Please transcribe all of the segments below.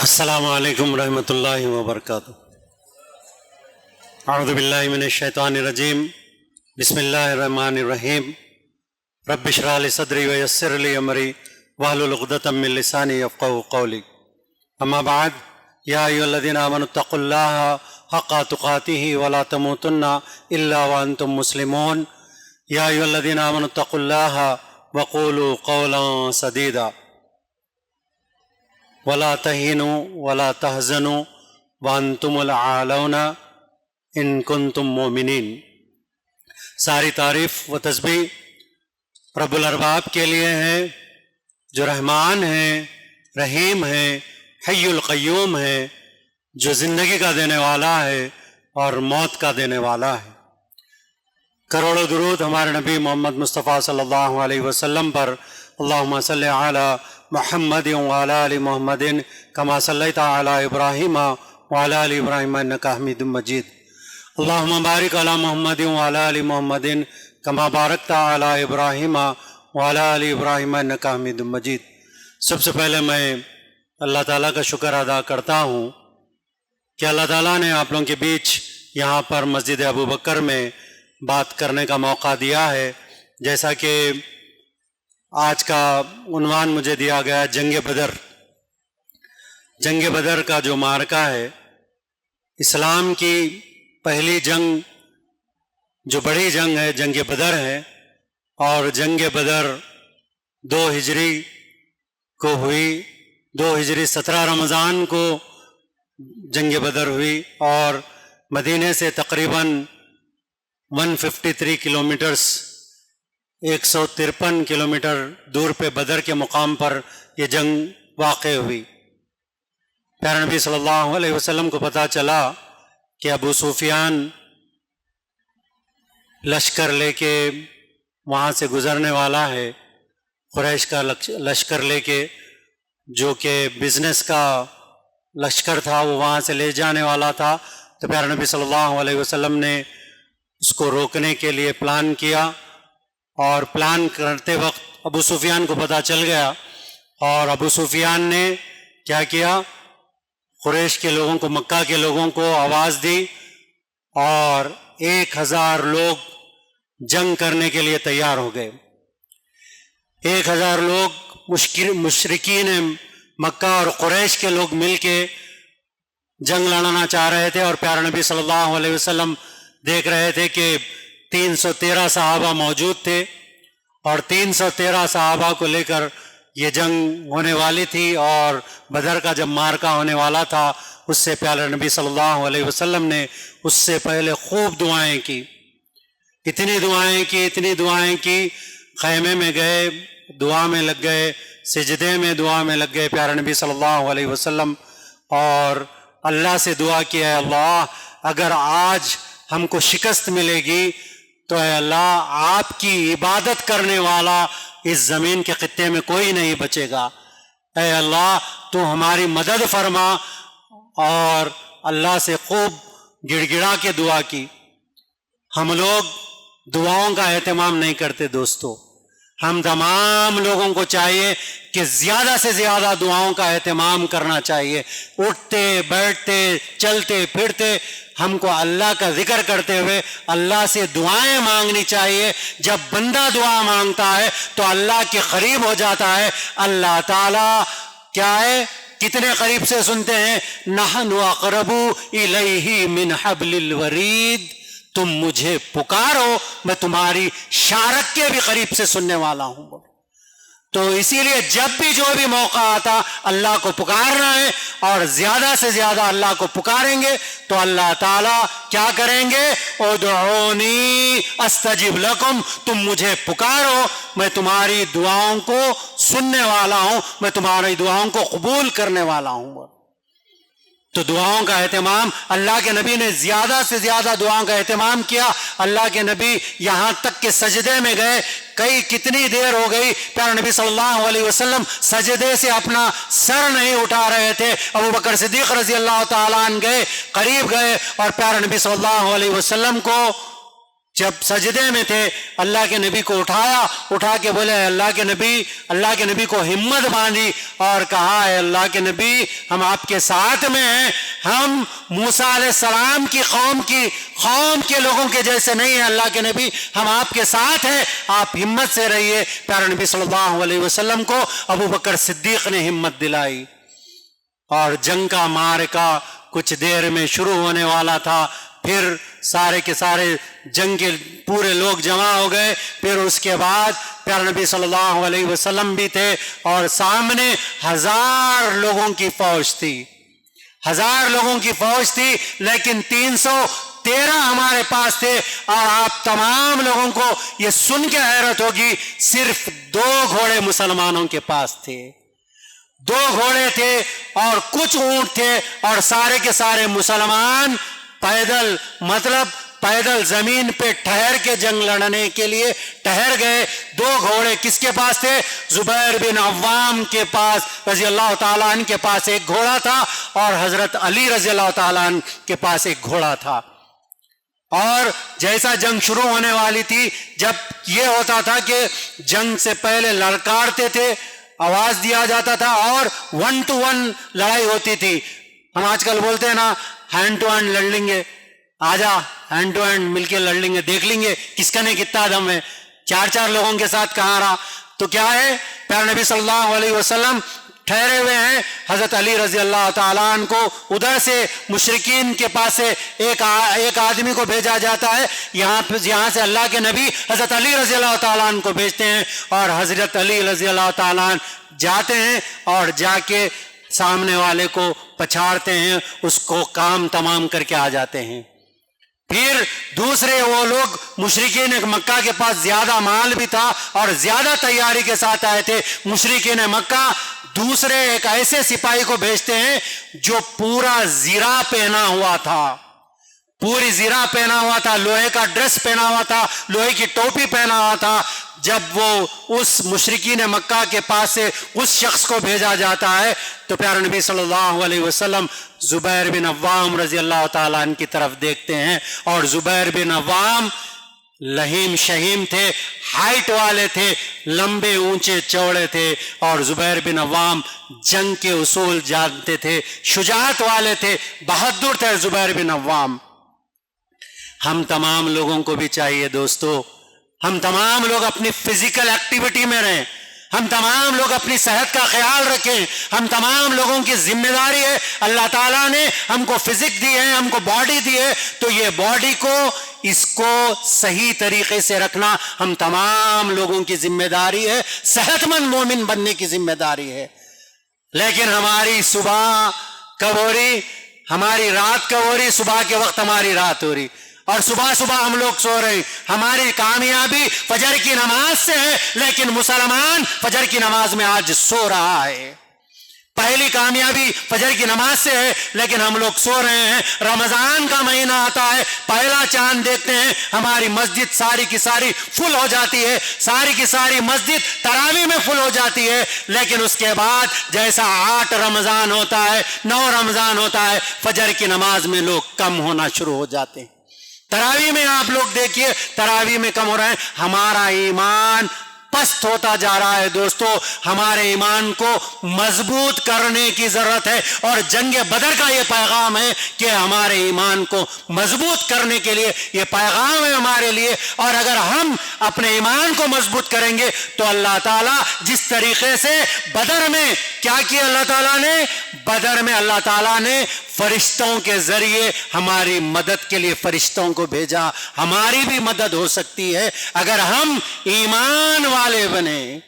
السلام علیکم ورحمۃ اللہ وبرکاتہ۔ اعوذ باللہ من الشیطان الرجیم، بسم اللہ الرحمن الرحیم۔ رب اشرح لی صدری ویسر لی امری واحلل عقدۃ من لسانی یفقہوا قولی۔ اما بعد، یا ایھا الذین آمنوا اتقوا اللہ حق تقاتہ ولا تموتن الا وانتم مسلمون۔ یا ایھا الذین آمنوا اتقوا اللہ وقولوا قولا سدیدا ولا تہینوا ولا تحزنوا وانتم الاعلون ان کنتم مؤمنین۔ ساری تعریف و تسبیح رب الارباب کے لیے ہے، جو رحمان ہیں، رحیم ہیں، حی القیوم ہے، جو زندگی کا دینے والا ہے اور موت کا دینے والا ہے۔ کروڑوں درود ہمارے نبی محمد مصطفیٰ صلی اللہ علیہ وسلم پر۔ اللہم صلی علی محمد وعلی آل محمد کما صلیت علی ابراہیم وعلی آل ابراہیم انک حمید مجید۔ اللہم بارک علی محمد وعلی آل محمد کما بارکت علی ابراہیم وعلی آل ابراہیم انک حمید مجید۔ سب سے پہلے میں اللہ تعالیٰ کا شکر ادا کرتا ہوں کہ اللہ تعالیٰ نے آپ لوگوں کے بیچ یہاں پر مسجد ابو بکر میں بات کرنے کا موقع دیا ہے۔ جیسا کہ آج کا عنوان مجھے دیا گیا ہے، جنگ بدر۔ جنگ بدر کا جو معرکہ ہے، اسلام کی پہلی جنگ، جو بڑی جنگ ہے، جنگ بدر ہے۔ اور جنگ بدر 2 ہجری کو ہوئی، 2 ہجری 17 رمضان کو جنگ بدر ہوئی، اور مدینے سے تقریباً 153 کلومیٹرز 153 کلومیٹر دور پہ بدر کے مقام پر یہ جنگ واقع ہوئی۔ پیارے نبی صلی اللہ علیہ وسلم کو پتہ چلا کہ ابو سفیان لشکر لے کے وہاں سے گزرنے والا ہے، قریش کا لشکر لے کے، جو کہ بزنس کا لشکر تھا، وہ وہاں سے لے جانے والا تھا۔ تو پیارے نبی صلی اللہ علیہ وسلم نے اس کو روکنے کے لیے پلان کیا، اور پلان کرتے وقت ابو سفیان کو پتہ چل گیا، اور ابو سفیان نے کیا کیا، قریش کے لوگوں کو، مکہ کے لوگوں کو آواز دی، اور 1000 لوگ جنگ کرنے کے لیے تیار ہو گئے۔ 1000 لوگ مشرکین مکہ اور قریش کے لوگ مل کے جنگ لڑنا چاہ رہے تھے، اور پیارے نبی صلی اللہ علیہ وسلم دیکھ رہے تھے کہ 313 صحابہ موجود تھے، اور 313 صحابہ کو لے کر یہ جنگ ہونے والی تھی، اور بدر کا جب معرکہ ہونے والا تھا، اس سے پیارے نبی صلی اللہ علیہ وسلم نے اس سے پہلے خوب دعائیں کی، اتنی دعائیں کی، خیمے میں گئے، دعا میں لگ گئے، سجدے میں دعا میں لگ گئے پیارے نبی صلی اللہ علیہ وسلم، اور اللہ سے دعا کی، اے اللہ اگر آج ہم کو شکست ملے گی تو اے اللہ آپ کی عبادت کرنے والا اس زمین کے خطے میں کوئی نہیں بچے گا، اے اللہ تو ہماری مدد فرما۔ اور اللہ سے خوب گڑ گڑا کے دعا کی۔ ہم لوگ دعاؤں کا اہتمام نہیں کرتے دوستو، ہم تمام لوگوں کو چاہیے کہ زیادہ سے زیادہ دعاؤں کا اہتمام کرنا چاہیے۔ اٹھتے بیٹھتے چلتے پھرتے ہم کو اللہ کا ذکر کرتے ہوئے اللہ سے دعائیں مانگنی چاہیے۔ جب بندہ دعا مانگتا ہے تو اللہ کے قریب ہو جاتا ہے۔ اللہ تعالیٰ کیا ہے، کتنے قریب سے سنتے ہیں، نحن اقرب الیہ من حبل الورید، تم مجھے پکارو میں تمہاری شارک کے بھی قریب سے سننے والا ہوں۔ تو اسی لیے جب بھی جو بھی موقع آتا اللہ کو پکارنا ہے، اور زیادہ سے زیادہ اللہ کو پکاریں گے تو اللہ تعالیٰ کیا کریں گے، ادعونی استجب لکم، تم مجھے پکارو میں تمہاری دعاؤں کو سننے والا ہوں، میں تمہاری دعاؤں کو قبول کرنے والا ہوں۔ تو دعاؤں کا اہتمام، اللہ کے نبی نے زیادہ سے زیادہ دعاؤں کا اہتمام کیا۔ اللہ کے نبی یہاں تک کہ سجدے میں گئے، کتنی دیر ہو گئی، پیارے نبی صلی اللہ علیہ وسلم سجدے سے اپنا سر نہیں اٹھا رہے تھے۔ ابو بکر صدیق رضی اللہ تعالیٰ عنہ گئے، قریب گئے، اور پیارے نبی صلی اللہ علیہ وسلم کو جب سجدے میں تھے اللہ کے نبی کو اٹھا کے بولے اللہ کے نبی کو ہمت باندھی اور کہا ہے اللہ کے نبی ہم آپ کے ساتھ میں ہیں، ہم موسیٰ علیہ السلام کی قوم کے لوگوں کے جیسے نہیں ہیں، اللہ کے نبی ہم آپ کے ساتھ ہیں، آپ ہمت سے رہیے۔ پیارے نبی صلی اللہ علیہ وسلم کو ابو بکر صدیق نے ہمت دلائی اور جنگ کا معرکہ کچھ دیر میں شروع ہونے والا تھا۔ پھر سارے کے سارے جنگ کے پورے لوگ جمع ہو گئے۔ پھر اس کے بعد پیارے نبی صلی اللہ علیہ وسلم بھی تھے اور سامنے 1000 لوگوں کی فوج تھی، 1000 لوگوں کی فوج تھی، لیکن 313 ہمارے پاس تھے۔ اور آپ تمام لوگوں کو یہ سن کے حیرت ہوگی، صرف 2 گھوڑے مسلمانوں کے پاس تھے، 2 گھوڑے تھے اور کچھ اونٹ تھے، اور سارے کے سارے مسلمان پیدل زمین پہ ٹھہر کے جنگ لڑنے کے لیے ٹھہر گئے۔ 2 گھوڑے کس کے پاس تھے؟ زبیر بن عوام کے پاس رضی اللہ تعالیٰ عنہ کے پاس ایک گھوڑا تھا، اور حضرت علی رضی اللہ تعالیٰ عنہ کے پاس ایک گھوڑا تھا۔ اور جیسا جنگ شروع ہونے والی تھی، جب یہ ہوتا تھا کہ جنگ سے پہلے للکارتے تھے، آواز دیا جاتا تھا، اور 1 to 1 لڑائی ہوتی تھی۔ ہم آج کل بولتے ہیں نا ہینڈ ٹو ہینڈ لڑ لیں گے، آجا ہینڈ ٹو ہینڈ مل کے لڑ لیں گے، دیکھ لیں گے کس کا نے کتنا دم ہے۔ 4 لوگوں کے ساتھ کہاں رہا؟ تو کیا ہے، پیارے نبی صلی اللہ علیہ وسلم ٹھہرے ہوئے ہیں، حضرت علی رضی اللہ تعالیٰ عنہ کو ادھر سے مشرکین کے پاس سے ایک آدمی کو بھیجا جاتا ہے، یہاں سے اللہ کے نبی حضرت علی رضی اللہ تعالیٰ عنہ کو بھیجتے ہیں، اور حضرت علی رضی اللہ تعالیٰ عنہ جاتے ہیں اور جا کے سامنے والے کو پچھاڑتے ہیں، اس کو کام تمام کر کے آ جاتے ہیں۔ پھر دوسرے وہ لوگ مشرکین مکہ کے پاس زیادہ مال بھی تھا اور زیادہ تیاری کے ساتھ آئے تھے، مشرکین مکہ دوسرے ایک ایسے سپاہی کو بھیجتے ہیں جو پورا زرہ پہنا ہوا تھا، پوری زرہ پہنا ہوا تھا، لوہے کا ڈریس پہنا ہوا تھا، لوہے کی ٹوپی پہنا ہوا تھا۔ جب وہ اس مشرکین مکہ کے پاس سے اس شخص کو بھیجا جاتا ہے تو پیارے نبی صلی اللہ علیہ وسلم زبیر بن عوام رضی اللہ تعالیٰ عنہ کی طرف دیکھتے ہیں، اور زبیر بن عوام لہیم شہیم تھے، ہائٹ والے تھے، لمبے اونچے چوڑے تھے، اور زبیر بن عوام جنگ کے اصول جانتے تھے، شجاعت والے تھے، بہادر تھے زبیر بن عوام۔ ہم تمام لوگوں کو بھی چاہیے دوستو، ہم تمام لوگ اپنی فزیکل ایکٹیویٹی میں رہیں، ہم تمام لوگ اپنی صحت کا خیال رکھیں، ہم تمام لوگوں کی ذمہ داری ہے، اللہ تعالیٰ نے ہم کو فزک دی ہے، ہم کو باڈی دی ہے، تو یہ باڈی کو اس کو صحیح طریقے سے رکھنا ہم تمام لوگوں کی ذمہ داری ہے، صحت مند مومن بننے کی ذمہ داری ہے۔ لیکن ہماری صبح کب ہو رہی؟ ہماری رات کب ہو رہی؟ صبح کے وقت ہماری رات ہو رہی، اور صبح ہم لوگ سو رہے ہیں۔ ہماری کامیابی فجر کی نماز سے ہے، لیکن مسلمان فجر کی نماز میں آج سو رہا ہے۔ پہلی کامیابی فجر کی نماز سے ہے، لیکن ہم لوگ سو رہے ہیں۔ رمضان کا مہینہ آتا ہے، پہلا چاند دیکھتے ہیں، ہماری مسجد ساری کی ساری فل ہو جاتی ہے، ساری کی ساری مسجد تراویح میں فل ہو جاتی ہے، لیکن اس کے بعد جیسا 8 رمضان ہوتا ہے، 9 رمضان ہوتا ہے، فجر کی نماز میں لوگ کم ہونا شروع ہو جاتے ہیں۔ تراویح میں آپ لوگ دیکھیے، تراویح میں کم ہو رہے ہیں، ہمارا ایمان پست ہوتا جا رہا ہے۔ دوستو، ہمارے ایمان کو مضبوط کرنے کی ضرورت ہے، اور جنگ بدر کا یہ پیغام ہے کہ ہمارے ایمان کو مضبوط کرنے کے لیے یہ پیغام ہے ہمارے لیے۔ اور اگر ہم اپنے ایمان کو مضبوط کریں گے تو اللہ تعالیٰ جس طریقے سے بدر میں کیا کیا، اللہ تعالیٰ نے بدر میں اللہ تعالیٰ نے فرشتوں کے ذریعے ہماری مدد کے لیے فرشتوں کو بھیجا۔ ہماری بھی مدد ہو سکتی ہے اگر ہم ایمان والے بنے،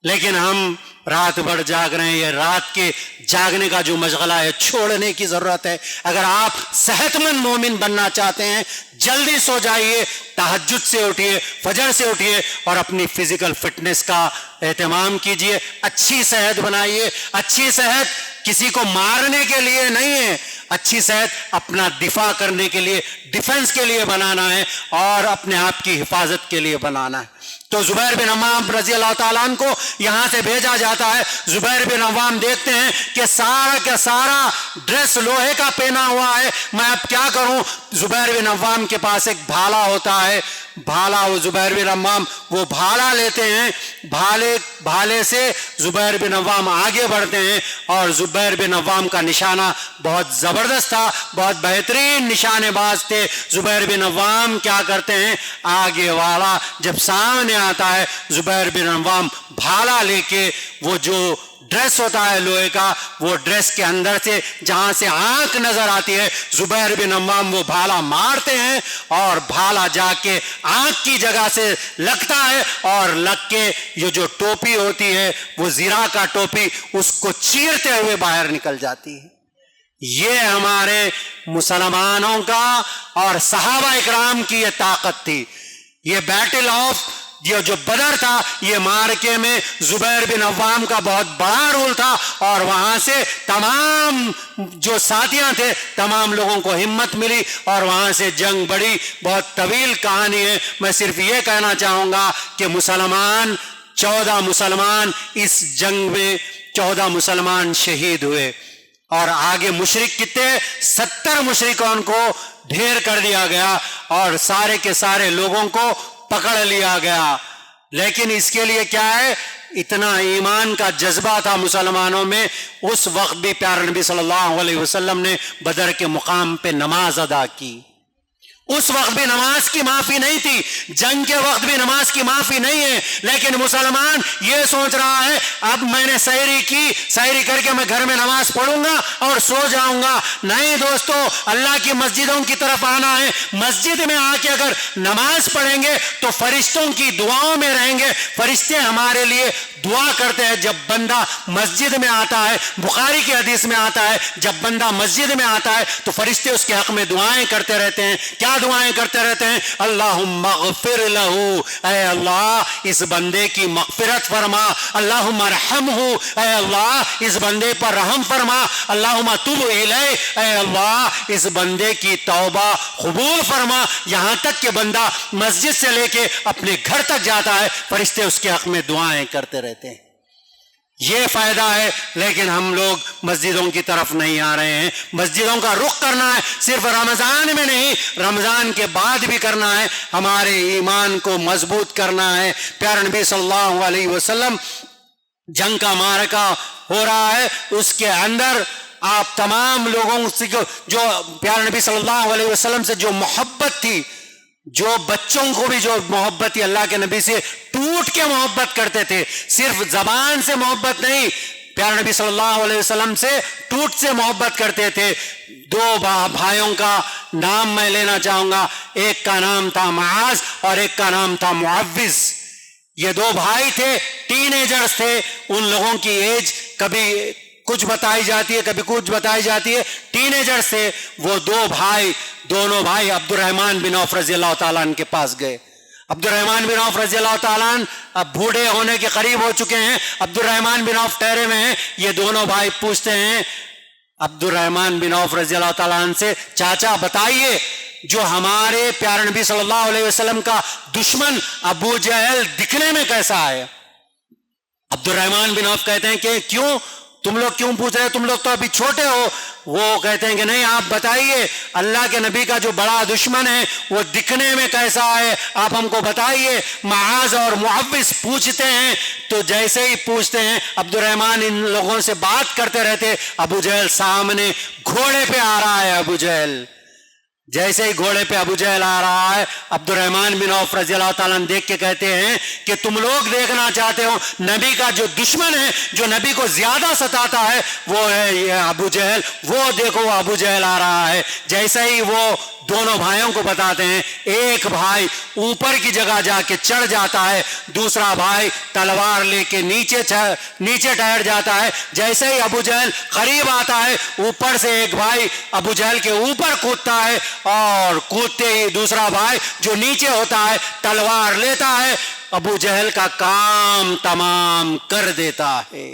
لیکن ہم رات بھر جاگ رہے ہیں۔ یہ رات کے جاگنے کا جو مشغلہ ہے چھوڑنے کی ضرورت ہے۔ اگر آپ صحت مند مومن بننا چاہتے ہیں، جلدی سو جائیے، تہجد سے اٹھیے، فجر سے اٹھیے، اور اپنی فزیکل فٹنس کا اہتمام کیجیے، اچھی صحت بنائیے۔ اچھی صحت کسی کو مارنے کے لیے نہیں ہے، اچھی صحت اپنا دفاع کرنے کے لیے، ڈیفنس کے لیے بنانا ہے، اور اپنے آپ کی حفاظت کے لیے بنانا ہے۔ تو زبیر بن عوام رضی اللہ تعالیٰ عنہ کو یہاں سے بھیجا جاتا ہے. زبیر بن عوام دیکھتے ہیں کہ سارا کا سارا ڈریس لوہے کا پہنا ہوا ہے, میں اب کیا کروں. زبیر بن عوام کے پاس ایک بھالا ہوتا ہے, بھالا, وہ زبیر بن عوام وہ بھالا لیتے ہیں, بھالے سے زبیر بن عوام آگے بڑھتے ہیں. اور زبیر بن عوام کا نشانہ بہت زبردست تھا, بہت بہترین نشانے باز تھے. زبیر بن عوام کیا کرتے ہیں, آگے والا جب سامنے آتا ہے زبیر بن عوام بھالا لے کے, وہ جو ڈریس ہوتا ہے لوہے کا, وہ ڈریس کے اندر سے جہاں سے آنکھ نظر آتی ہے زبیر بن عوام وہ بھالا مارتے ہیں اور بھالا جا کے آنکھ کی جگہ سے لگتا ہے, اور لگ کے یہ جو ٹوپی ہوتی ہے وہ زرا کا ٹوپی اس کو چیرتے ہوئے باہر نکل جاتی ہے. یہ ہمارے مسلمانوں کا اور صحابہ اکرام کی یہ طاقت تھی. یہ بیٹل آف یہ جو بدر تھا, یہ مارکے میں زبیر بن عوام کا بہت بڑا رول تھا, اور وہاں سے تمام جو ساتھیاں تھے تمام لوگوں کو ہمت ملی اور وہاں سے جنگ بڑی. بہت طویل کہانی ہے, میں صرف یہ کہنا چاہوں گا کہ 14 مسلمان اس جنگ میں 14 مسلمان شہید ہوئے, اور آگے مشرک کتنے 70 مشرکوں کو ڈھیر کر دیا گیا اور سارے کے سارے لوگوں کو پکڑ لیا گیا. لیکن اس کے لیے کیا ہے, اتنا ایمان کا جذبہ تھا مسلمانوں میں. اس وقت بھی پیارے نبی صلی اللہ علیہ وسلم نے بدر کے مقام پہ نماز ادا کی. اس وقت بھی نماز کی معافی نہیں تھی, جنگ کے وقت بھی نماز کی معافی نہیں ہے, لیکن مسلمان یہ سوچ رہا ہے اب میں نے سحری کی, سحری کر کے میں گھر میں نماز پڑھوں گا اور سو جاؤں گا. نہیں دوستو, اللہ کی مسجدوں کی طرف آنا ہے. مسجد میں آ کے اگر نماز پڑھیں گے تو فرشتوں کی دعاؤں میں رہیں گے. فرشتے ہمارے لیے دعا کرتے ہیں جب بندہ مسجد میں آتا ہے. بخاری کی حدیث میں آتا ہے جب بندہ مسجد میں آتا ہے تو فرشتے اس کے حق میں دعائیں کرتے رہتے ہیں. کیا دعائیں کرتے رہتے ہیں؟ اللہم اغفر لہو, اے اللہ اس بندے کی مغفرت فرما. اللہم ارحمہ, اے اللہ اس بندے پر رحم فرما. اللہم تب الیہ, اے اللہ اس بندے کی توبہ قبول فرما. یہاں تک کہ بندہ مسجد سے لے کے اپنے گھر تک جاتا ہے فرشتے اس کے حق میں دعائیں کرتے رہتے ہیں. یہ فائدہ ہے. لیکن ہم لوگ مسجدوں کی طرف نہیں آ رہے ہیں. مسجدوں کا رخ کرنا ہے, صرف رمضان میں نہیں, رمضان کے بعد بھی کرنا ہے. ہمارے ایمان کو مضبوط کرنا ہے. پیارے نبی صلی اللہ علیہ وسلم جنگ کا معرکہ ہو رہا ہے, اس کے اندر آپ تمام لوگوں سے جو پیارے نبی صلی اللہ علیہ وسلم سے جو محبت تھی, جو بچوں کو بھی جو محبت تھی اللہ کے نبی سے ٹوٹ کے محبت کرتے تھے, صرف زبان سے محبت نہیں, پیارے نبی صلی اللہ علیہ وسلم سے ٹوٹ سے محبت کرتے تھے. 2 بھائیوں کا نام میں لینا چاہوں گا, ایک کا نام تھا معاذ اور ایک کا نام تھا معوذ. یہ 2 بھائی تھے, ٹین ایجرز تھے. ان لوگوں کی ایج کبھی کچھ بتائی جاتی ہے کبھی کچھ بتائی جاتی ہے, ٹین ایجرز تھے. وہ 2 بھائی, دونوں بھائی عبد الرحمن بن عوف رضی اللہ تعالیٰ عنہ کے پاس گئے. عبد الرحمن بن عوف رضی اللہ تعالیٰ عنہ اب بوڑھے ہونے کے قریب ہو چکے ہیں. عبد الرحمن بن عوف ٹہرے میں ہیں. یہ دونوں بھائی پوچھتے ہیں عبد الرحمن بن عوف رضی اللہ تعالیٰ عنہ سے, چاچا بتائیے جو ہمارے پیارے نبی صلی اللہ علیہ وسلم کا دشمن ابو جہل دکھنے میں کیسا ہے؟ عبد الرحمن بن عوف کہتے ہیں کہ کیوں, تم لوگ کیوں پوچھ رہے, تم لوگ تو ابھی چھوٹے ہو. وہ کہتے ہیں کہ نہیں, آپ بتائیے اللہ کے نبی کا جو بڑا دشمن ہے وہ دکھنے میں کیسا ہے, آپ ہم کو بتائیے. معاذ اور معوذ پوچھتے ہیں تو جیسے ہی پوچھتے ہیں عبد الرحمن ان لوگوں سے بات کرتے رہتے. ابو جہل سامنے گھوڑے پہ آ رہا ہے. ابو جہل جیسے ہی گھوڑے پہ ابو جہل آ رہا ہے, عبد الرحمن بن عوف رضی اللہ تعالیٰ عنہ دیکھ کے کہتے ہیں کہ تم لوگ دیکھنا چاہتے ہو نبی کا جو دشمن ہے, جو نبی کو زیادہ ستاتا ہے, وہ ہے یہ ابو جہل. وہ دیکھو ابو جہل آ رہا ہے. جیسے ہی وہ دونوں بھائیوں کو بتاتے ہیں, ایک بھائی اوپر کی جگہ جا کے چڑھ جاتا ہے, دوسرا بھائی تلوار لے کے نیچے ٹھہر جاتا ہے. جیسے ہی ابو جہل قریب آتا ہے, اوپر سے ایک بھائی ابو جہل کے اوپر کودتا ہے, اور کودتے ہی دوسرا بھائی جو نیچے ہوتا ہے تلوار لیتا ہے, ابو جہل کا کام تمام کر دیتا ہے.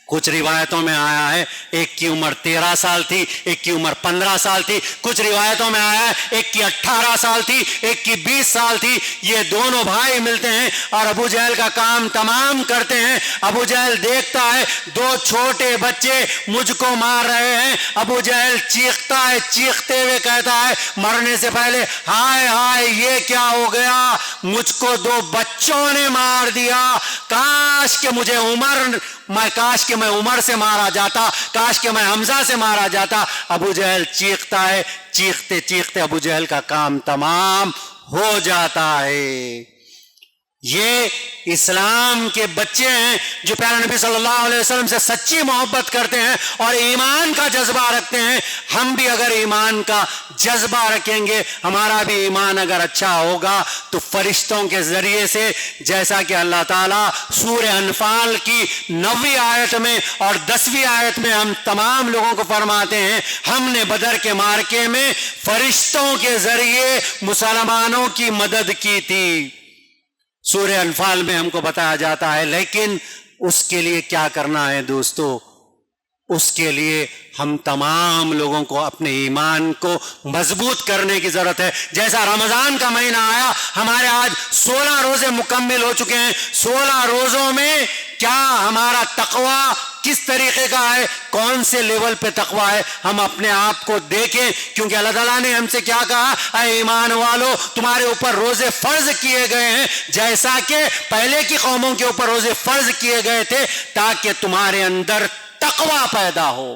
کچھ روایتوں میں آیا ہے ایک کی عمر 13 سال تھی، ایک کی عمر 15 سال تھی، کچھ روایتوں میں آیا ہے ایک کی 18 سال تھی، ایک کی 20 سال تھی۔ یہ دونوں بھائی ملتے ہیں اور ابو جہل کا کام تمام کرتے ہیں۔ ابو جہل دیکھتا ہے دو چھوٹے بچے مجھ کو مار رہے ہیں، ابو جہل چیختا ہے، چیختے ہوئے کہتا ہے مرنے سے پہلے ہائے ہائے یہ کیا ہو گیا، مجھ کو دو بچوں نے مار دیا، کاش کہ میں عمر سے مارا جاتا، کاش کہ میں حمزہ سے مارا جاتا۔ ابو جہل چیختا ہے، چیختے چیختے ابو جہل کا کام تمام ہو جاتا ہے۔ یہ اسلام کے بچے ہیں جو پیارے نبی صلی اللہ علیہ وسلم سے سچی محبت کرتے ہیں اور ایمان کا جذبہ رکھتے ہیں۔ ہم بھی اگر ایمان کا جذبہ رکھیں گے، ہمارا بھی ایمان اگر اچھا ہوگا تو فرشتوں کے ذریعے سے، جیسا کہ اللہ تعالیٰ سورہ انفال کی 9ویں آیت میں اور 10ویں آیت میں ہم تمام لوگوں کو فرماتے ہیں، ہم نے بدر کے معرکے میں فرشتوں کے ذریعے مسلمانوں کی مدد کی تھی۔ سورہ انفال میں ہم کو بتایا جاتا ہے، لیکن اس کے لیے کیا کرنا ہے دوستو؟ اس کے لیے ہم تمام لوگوں کو اپنے ایمان کو مضبوط کرنے کی ضرورت ہے۔ جیسا رمضان کا مہینہ آیا، ہمارے آج 16 روزے مکمل ہو چکے ہیں۔ 16 روزوں میں کیا ہمارا تقوی کس طریقے کا ہے، کون سے لیول پہ تقوی ہے، ہم اپنے آپ کو دیکھیں، کیونکہ اللہ تعالیٰ نے ہم سے کیا کہا، اے ایمان والو تمہارے اوپر روزے فرض کیے گئے ہیں جیسا کہ پہلے کی قوموں کے اوپر روزے فرض کیے گئے تھے، تاکہ تمہارے اندر تقوی پیدا ہو،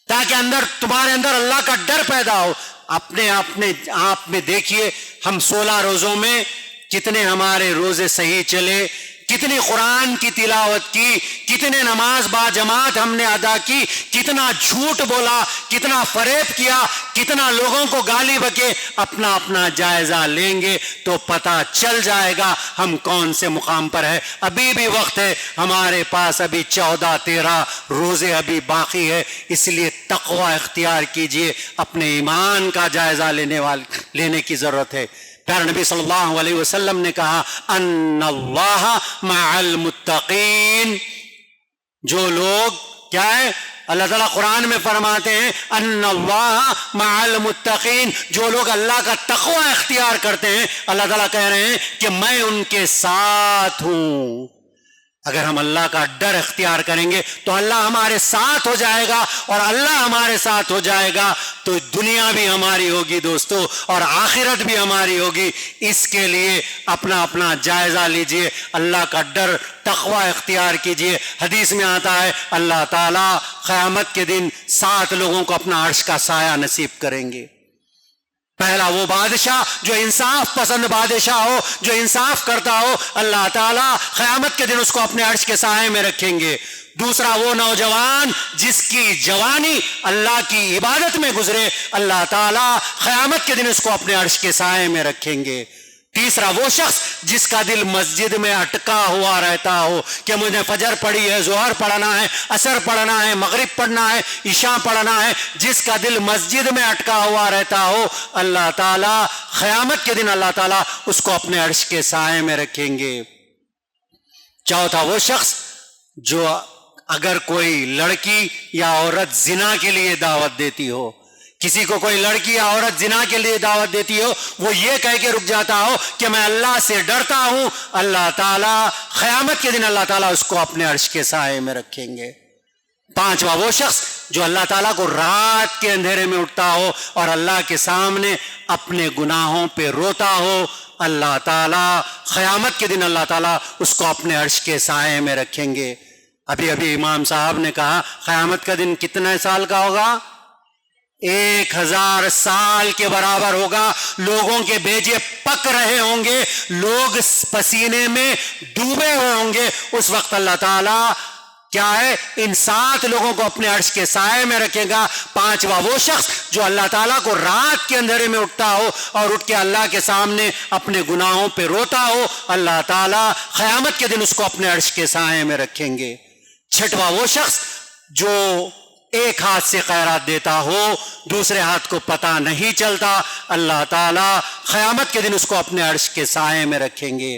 تاکہ تمہارے اندر اللہ کا ڈر پیدا ہو۔ اپنے آپ میں دیکھیے، ہم 16 روزوں میں کتنے ہمارے روزے صحیح چلے، کتنی قرآن کی تلاوت کی، کتنے نماز با جماعت ہم نے ادا کی، کتنا جھوٹ بولا، کتنا فریب کیا، کتنا لوگوں کو گالی بکے۔ اپنا اپنا جائزہ لیں گے تو پتہ چل جائے گا ہم کون سے مقام پر ہے۔ ابھی بھی وقت ہے، ہمارے پاس ابھی 14-13 روزے ابھی باقی ہے، اس لیے تقوی اختیار کیجئے، اپنے ایمان کا جائزہ لینے کی ضرورت ہے۔ پیارے نبی صلی اللہ علیہ وسلم نے کہا ان اللہ مع المتقین، جو لوگ کیا ہے، اللہ تعالیٰ قرآن میں فرماتے ہیں ان اللہ مع المتقین، جو لوگ اللہ کا تقوی اختیار کرتے ہیں، اللہ تعالیٰ کہہ رہے ہیں کہ میں ان کے ساتھ ہوں۔ اگر ہم اللہ کا ڈر اختیار کریں گے تو اللہ ہمارے ساتھ ہو جائے گا، اور اللہ ہمارے ساتھ ہو جائے گا تو دنیا بھی ہماری ہوگی دوستو، اور آخرت بھی ہماری ہوگی۔ اس کے لیے اپنا اپنا جائزہ لیجئے، اللہ کا ڈر تقوی اختیار کیجئے۔ حدیث میں آتا ہے اللہ تعالیٰ قیامت کے دن 7 لوگوں کو اپنا عرش کا سایہ نصیب کریں گے۔ پہلا وہ بادشاہ جو انصاف پسند بادشاہ ہو، جو انصاف کرتا ہو، اللہ تعالیٰ قیامت کے دن اس کو اپنے عرش کے سائے میں رکھیں گے۔ دوسرا وہ نوجوان جس کی جوانی اللہ کی عبادت میں گزرے، اللہ تعالیٰ قیامت کے دن اس کو اپنے عرش کے سائے میں رکھیں گے۔ تیسرا وہ شخص جس کا دل مسجد میں اٹکا ہوا رہتا ہو کہ مجھے فجر پڑھی ہے، ظہر پڑھنا ہے، عصر پڑھنا ہے، مغرب پڑھنا ہے، عشاء پڑھنا ہے، جس کا دل مسجد میں اٹکا ہوا رہتا ہو، اللہ تعالیٰ قیامت کے دن اللہ تعالیٰ اس کو اپنے عرش کے سائے میں رکھیں گے۔ چوتھا وہ شخص جو اگر کوئی لڑکی یا عورت زنا کے لیے دعوت دیتی ہو، کسی کو کوئی لڑکی یا عورت زنا کے لیے دعوت دیتی ہو، وہ یہ کہہ کے رک جاتا ہو کہ میں اللہ سے ڈرتا ہوں، اللہ تعالیٰ قیامت کے دن اللہ تعالیٰ اس کو اپنے عرش کے سائے میں رکھیں گے۔ پانچواں وہ شخص جو اللہ تعالیٰ کو رات کے اندھیرے میں اٹھتا ہو اور اللہ کے سامنے اپنے گناہوں پہ روتا ہو، اللہ تعالیٰ قیامت کے دن اللہ تعالیٰ اس کو اپنے عرش کے سائے میں رکھیں گے۔ ابھی امام صاحب نے کہا قیامت کا دن کتنے سال کا ہوگا؟ 1000 سال کے برابر ہوگا۔ لوگوں کے بیجے پک رہے ہوں گے، لوگ پسینے میں ڈوبے ہوئے ہوں گے۔ اس وقت اللہ تعالیٰ کیا ہے، ان 7 لوگوں کو اپنے عرش کے سائے میں رکھے گا۔ پانچواں وہ شخص جو اللہ تعالیٰ کو رات کے اندھیرے میں اٹھتا ہو اور اٹھ کے اللہ کے سامنے اپنے گناہوں پہ روتا ہو، اللہ تعالیٰ قیامت کے دن اس کو اپنے عرش کے سائے میں رکھیں گے۔ چھٹواں وہ شخص جو ایک ہاتھ سے خیرات دیتا ہو، دوسرے ہاتھ کو پتہ نہیں چلتا، اللہ تعالیٰ قیامت کے دن اس کو اپنے عرش کے سائے میں رکھیں گے۔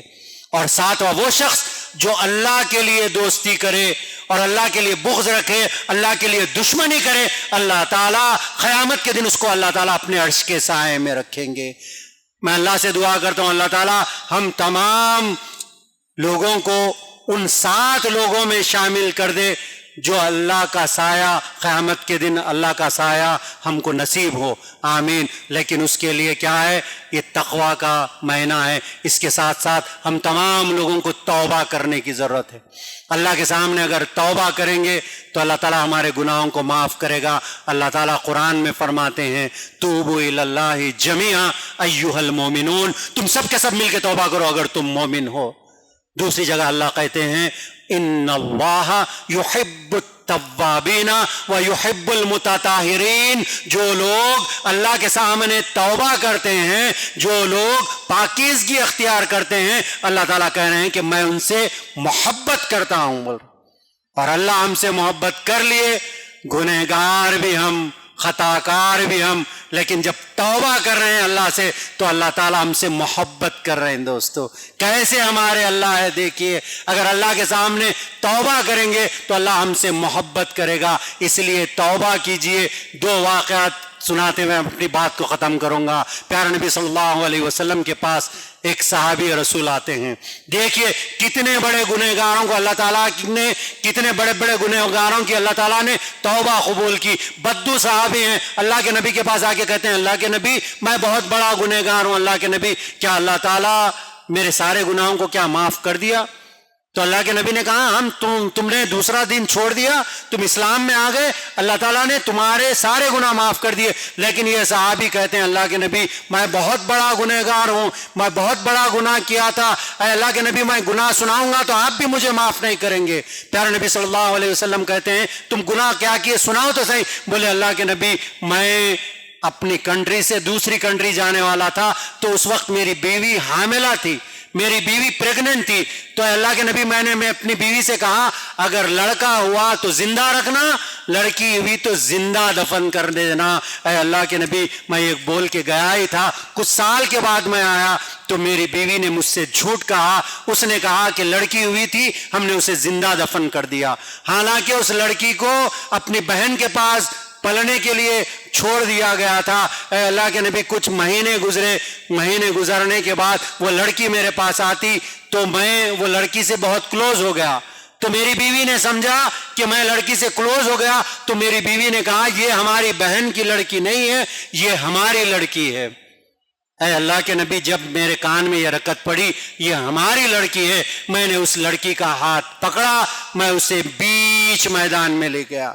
اور 7واں وہ شخص جو اللہ کے لیے دوستی کرے اور اللہ کے لیے بغض رکھے، اللہ کے لیے دشمنی کرے، اللہ تعالیٰ قیامت کے دن اس کو اللہ تعالیٰ اپنے عرش کے سائے میں رکھیں گے۔ میں اللہ سے دعا کرتا ہوں اللہ تعالیٰ ہم تمام لوگوں کو ان 7 لوگوں میں شامل کر دے جو اللہ کا سایہ، قیامت کے دن اللہ کا سایہ ہم کو نصیب ہو، آمین۔ لیکن اس کے لیے کیا ہے؟ یہ تقویٰ کا مہینہ ہے، اس کے ساتھ ساتھ ہم تمام لوگوں کو توبہ کرنے کی ضرورت ہے۔ اللہ کے سامنے اگر توبہ کریں گے تو اللہ تعالیٰ ہمارے گناہوں کو معاف کرے گا۔ اللہ تعالیٰ قرآن میں فرماتے ہیں توبوا الی اللہ جمیعا ایھا المؤمنون، تم سب کے سب مل کے توبہ کرو اگر تم مومن ہو۔ دوسری جگہ اللہ کہتے ہیں ان اللہ یحب التوابین ویحب المتطہرین، جو لوگ اللہ کے سامنے توبہ کرتے ہیں، جو لوگ پاکیزگی اختیار کرتے ہیں، اللہ تعالیٰ کہہ رہے ہیں کہ میں ان سے محبت کرتا ہوں۔ اور اللہ ہم سے محبت کر لیے، گنہگار بھی ہم، خطا کار بھی ہم، لیکن جب توبہ کر رہے ہیں اللہ سے تو اللہ تعالیٰ ہم سے محبت کر رہے ہیں۔ دوستو کیسے ہمارے اللہ ہے، دیکھیے اگر اللہ کے سامنے توبہ کریں گے تو اللہ ہم سے محبت کرے گا۔ اس لیے توبہ کیجئے۔ 2 واقعات سناتے ہوئے اپنی بات کو ختم کروں گا۔ پیارے نبی صلی اللہ علیہ وسلم کے پاس ایک صحابی رسول آتے ہیں، دیکھیے کتنے بڑے گنہگاروں کو اللہ تعالیٰ نے، کتنے بڑے بڑے گنہگاروں کی اللہ تعالیٰ نے توبہ قبول کی۔ بدو صحابی ہیں، اللہ کے نبی کے پاس آ کے کہتے ہیں اللہ کے نبی میں بہت بڑا گنہگار ہوں، اللہ کے نبی کیا اللہ تعالیٰ میرے سارے گناہوں کو کیا معاف کر دیا؟ تو اللہ کے نبی نے کہا تم نے دوسرا دین چھوڑ دیا، تم اسلام میں آ گئے، اللہ تعالیٰ نے تمہارے سارے گناہ معاف کر دیے۔ لیکن یہ صحابی کہتے ہیں اللہ کے نبی میں بہت بڑا گنہگار ہوں، میں بہت بڑا گناہ کیا تھا، اے اللہ کے نبی میں گناہ سناؤں گا تو آپ بھی مجھے معاف نہیں کریں گے۔ پیارے نبی صلی اللہ علیہ وسلم کہتے ہیں تم گناہ کیا کیے سناؤ تو صحیح۔ بولے اللہ کے نبی میں اپنی کنٹری سے دوسری کنٹری جانے والا تھا تو اس وقت میری بیوی حاملہ تھی، میری بیوی پریگننٹ تھی، تو اللہ کے نبی میں اپنی بیوی سے کہا اگر لڑکا ہوا تو زندہ رکھنا، لڑکی ہوئی تو زندہ دفن کر دینا۔ اے اللہ کے نبی میں یہ بول کے گیا ہی تھا، کچھ سال کے بعد میں آیا تو میری بیوی نے مجھ سے جھوٹ کہا، اس نے کہا کہ لڑکی ہوئی تھی ہم نے اسے زندہ دفن کر دیا، حالانکہ اس لڑکی کو اپنی بہن کے پاس پلنے کے لیے چھوڑ دیا گیا تھا۔ اے اللہ کے نبی کچھ مہینے گزرنے کے بعد وہ لڑکی میرے پاس آتی تو میں وہ لڑکی سے بہت کلوز ہو گیا، تو میری بیوی نے سمجھا کہ میں لڑکی سے کلوز ہو گیا، تو میری بیوی نے کہا یہ ہماری بہن کی لڑکی نہیں ہے، یہ ہماری لڑکی ہے۔ اے اللہ کے نبی جب میرے کان میں یہ رکعت پڑی یہ ہماری لڑکی ہے، میں نے اس لڑکی کا ہاتھ پکڑا، میں اسے بیچ میدان میں لے گیا۔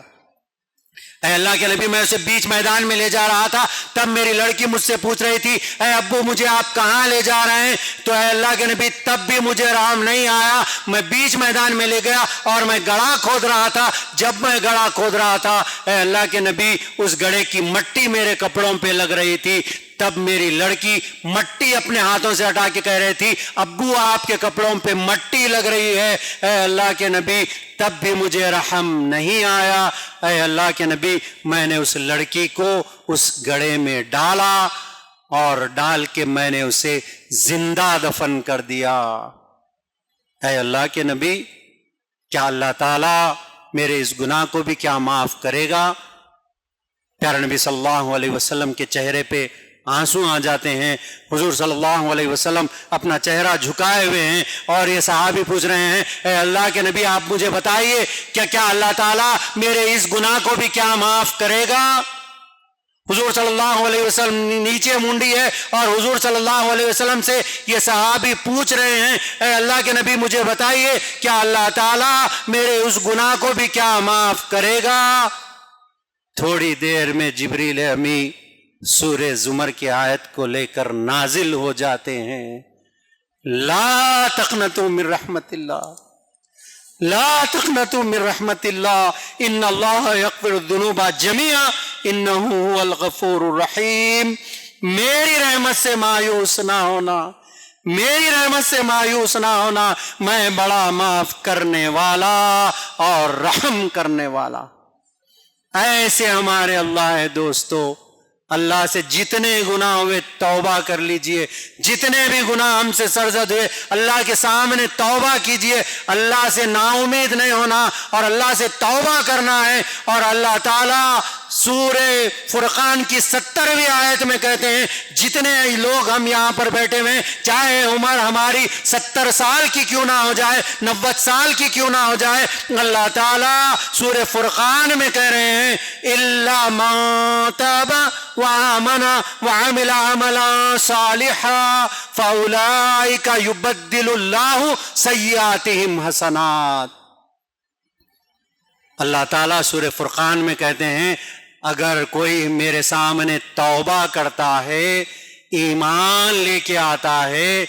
اے اللہ کے نبی میں اسے بیچ میدان میں لے جا رہا تھا، تب میری لڑکی مجھ سے پوچھ رہی تھی اے ابو مجھے آپ کہاں لے جا رہے ہیں؟ تو اے اللہ کے نبی تب بھی مجھے رحم نہیں آیا، میں بیچ میدان میں لے گیا اور میں گڑھا کھود رہا تھا۔ جب میں گڑھا کھود رہا تھا اے اللہ کے نبی اس گڑھے کی مٹی میرے کپڑوں پہ لگ رہی تھی، تب میری لڑکی مٹی اپنے ہاتھوں سے ہٹا کے کہہ رہی تھی ابو آپ کے کپڑوں پہ مٹی لگ رہی ہے۔ اے اللہ کے نبی تب بھی مجھے رحم نہیں آیا۔ اے اللہ کے نبی میں نے اس لڑکی کو اس گڑھے میں ڈالا اور ڈال کے میں نے اسے زندہ دفن کر دیا۔ اے اللہ کے نبی کیا اللہ تعالیٰ میرے اس گناہ کو بھی کیا معاف کرے گا؟ پیارے نبی صلی اللہ علیہ وسلم کے چہرے پہ آنسو آ جاتے ہیں۔ حضور صلی اللہ علیہ وسلم اپنا چہرہ جھکائے ہوئے ہیں اور یہ صحابی پوچھ رہے ہیں اے اللہ کے نبی آپ مجھے بتائیے کیا اللہ تعالیٰ میرے اس گناہ کو بھی کیا معاف کرے گا؟ حضور صلی اللہ علیہ وسلم نیچے مونڈی ہے اور حضور صلی اللہ علیہ وسلم سے یہ صحابی پوچھ رہے ہیں اے اللہ کے نبی مجھے بتائیے کیا اللہ تعالیٰ میرے اس گناہ کو بھی کیا معاف کرے گا؟ تھوڑی دیر میں جبریل امی سورہ زمر کی آیت کو لے کر نازل ہو جاتے ہیں، لا تقنطوا من رحمت اللہ، لا تقنطوا من رحمت اللہ ان اللہ یغفر الذنوب جميعا انہ هو الغفور الرحیم۔ میری رحمت سے مایوس نہ ہونا، میری رحمت سے مایوس نہ ہونا، میں بڑا معاف کرنے والا اور رحم کرنے والا۔ ایسے ہمارے اللہ ہے دوستو، اللہ سے جتنے گناہ ہوئے توبہ کر لیجئے، جتنے بھی گناہ ہم سے سرزد ہوئے اللہ کے سامنے توبہ کیجئے، اللہ سے نا امید نہیں ہونا اور اللہ سے توبہ کرنا ہے۔ اور اللہ تعالیٰ سورہ فرقان کی 70ویں آیت میں کہتے ہیں جتنے لوگ ہم یہاں پر بیٹھے ہوئے، چاہے عمر ہماری 70 سال کی کیوں نہ ہو جائے، 90 سال کی کیوں نہ ہو جائے، اللہ تعالیٰ سورہ فرقان میں کہہ رہے ہیں اِلَّا مَن تَابَ وَآمَنَ وَعَمِلَ عَمَلًا صَالِحًا فَأُولَٰئِكَ يُبَدِّلُ اللَّهُ سَيِّئَاتِهِمْ حَسَنَاتٍ۔ اللہ تعالیٰ سورہ فرقان میں کہتے ہیں اگر کوئی میرے سامنے توبہ کرتا ہے، ایمان لے کے آتا ہے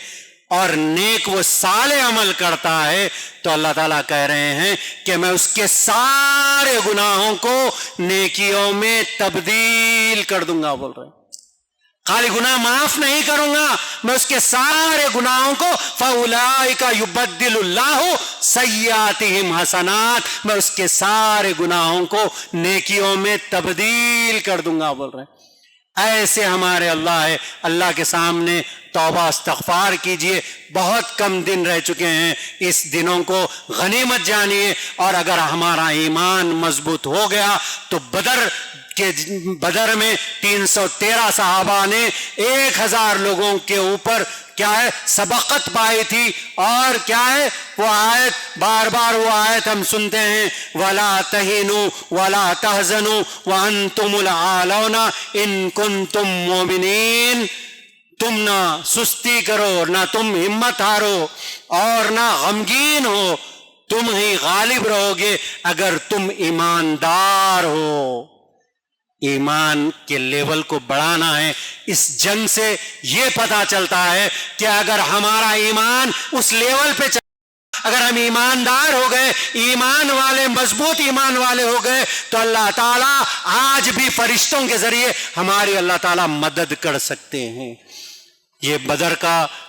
اور نیک و صالح عمل کرتا ہے، تو اللہ تعالیٰ کہہ رہے ہیں کہ میں اس کے سارے گناہوں کو نیکیوں میں تبدیل کر دوں گا۔ بول رہے ہیں خالی گناہ معاف نہیں کروں گا، میں اس کے سارے گناہوں کو فَأُولَٰئِكَ يُبَدِّلُ اللَّهُ سَيِّئَاتِهِمْ حَسَنَاتٍ، میں اس کے سارے گناہوں کو نیکیوں میں تبدیل کر دوں گا۔ بول رہے ہیں ایسے ہمارے اللہ ہے، اللہ کے سامنے توبہ استغفار کیجئے۔ بہت کم دن رہ چکے ہیں، اس دنوں کو غنیمت جانیے، اور اگر ہمارا ایمان مضبوط ہو گیا تو بدر میں 313 صحابہ نے 1000 لوگوں کے اوپر کیا ہے سبقت پائی تھی، اور کیا ہے وہ آیت بار بار وہ آیت ہم سنتے ہیں وَلَا تَهِنُوا وَلَا تَحْزَنُوا وَأَنْتُمُ الْأَعْلَوْنَ إِن كُنتُم مُّؤْمِنِينَ، تم نہ سستی کرو، نہ تم ہمت ہارو اور نہ غمگین ہو، تم ہی غالب رہو گے اگر تم ایماندار ہو۔ ایمان کے لیول کو بڑھانا ہے۔ اس جنگ سے یہ پتہ چلتا ہے کہ اگر ہمارا ایمان اس لیول پہ اگر ہم ایماندار ہو گئے، ایمان والے مضبوط ایمان والے ہو گئے، تو اللہ تعالیٰ آج بھی فرشتوں کے ذریعے ہماری اللہ تعالیٰ مدد کر سکتے ہیں۔ یہ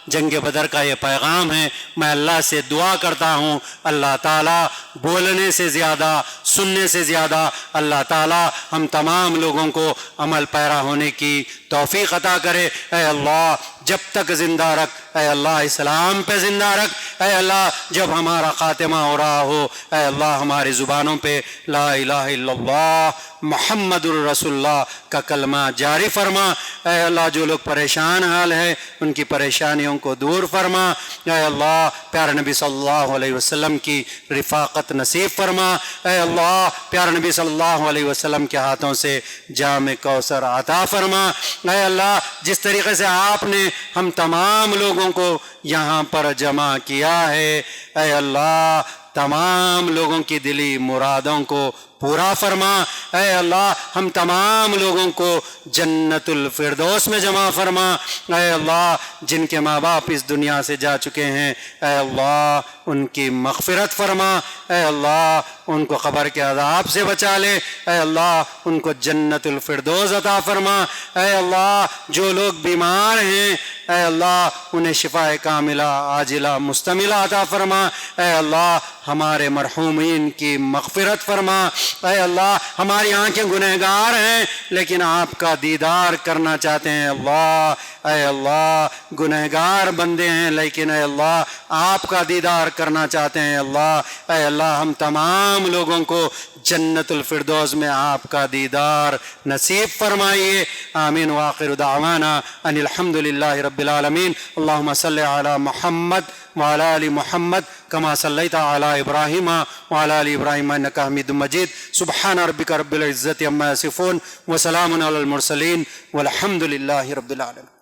جنگ بدر کا یہ پیغام ہے۔ میں اللہ سے دعا کرتا ہوں اللہ تعالیٰ بولنے سے زیادہ سننے سے زیادہ اللہ تعالیٰ ہم تمام لوگوں کو عمل پیرا ہونے کی توفیق عطا کرے۔ اے اللہ جب تک زندہ رکھ، اے اللہ اسلام پہ زندہ رکھ، اے اللہ جب ہمارا خاتمہ ہو رہا ہو، اے اللہ ہماری زبانوں پہ لا الہ الا اللہ محمد الرسول اللہ کا کلمہ جاری فرما۔ اے اللہ جو لوگ پریشان حال ہے ان کی پریشانیوں کو دور فرما۔ اے اللہ پیارے نبی صلی اللہ علیہ وسلم کی رفاقت نصیب فرما۔ اے اللہ پیارے نبی صلی اللہ علیہ وسلم کے ہاتھوں سے جام کوثر عطا فرما۔ اے اللہ جس طریقے سے آپ نے ہم تمام لوگوں کو یہاں پر جمع کیا ہے، اے اللہ تمام لوگوں کی دلی مرادوں کو پورا فرما۔ اے اللہ ہم تمام لوگوں کو جنت الفردوس میں جمع فرما۔ اے اللہ جن کے ماں باپ اس دنیا سے جا چکے ہیں، اے اللہ ان کی مغفرت فرما۔ اے اللہ ان کو قبر کے عذاب سے بچا لے۔ اے اللہ ان کو جنت الفردوس عطا فرما۔ اے اللہ جو لوگ بیمار ہیں، اے اللہ انہیں شفاء کاملہ عاجلہ مستملہ عطا فرما۔ اے اللہ ہمارے مرحومین کی مغفرت فرما۔ اے اللہ ہماری آنکھیں گنہگار ہیں لیکن آپ کا دیدار کرنا چاہتے ہیں اللہ۔ اے اللہ گنہگار بندے ہیں لیکن اے اللہ آپ کا دیدار کرنا چاہتے ہیں اللہ۔ اے اللہ ہم تمام لوگوں کو جنت الفردوس میں آپ کا دیدار نصیب فرمائیے۔ آمین وآخر دعوانا ان الحمد للہ رب العالمین۔ اللہم صلی علی محمد وعلی آل محمد کما صلیت علی ابراہیم وعلی آل ابراہیم انک حمید مجید۔ سبحان ربک رب العزت عما یصفون وسلام علی المرسلین والحمد للہ رب العالمین۔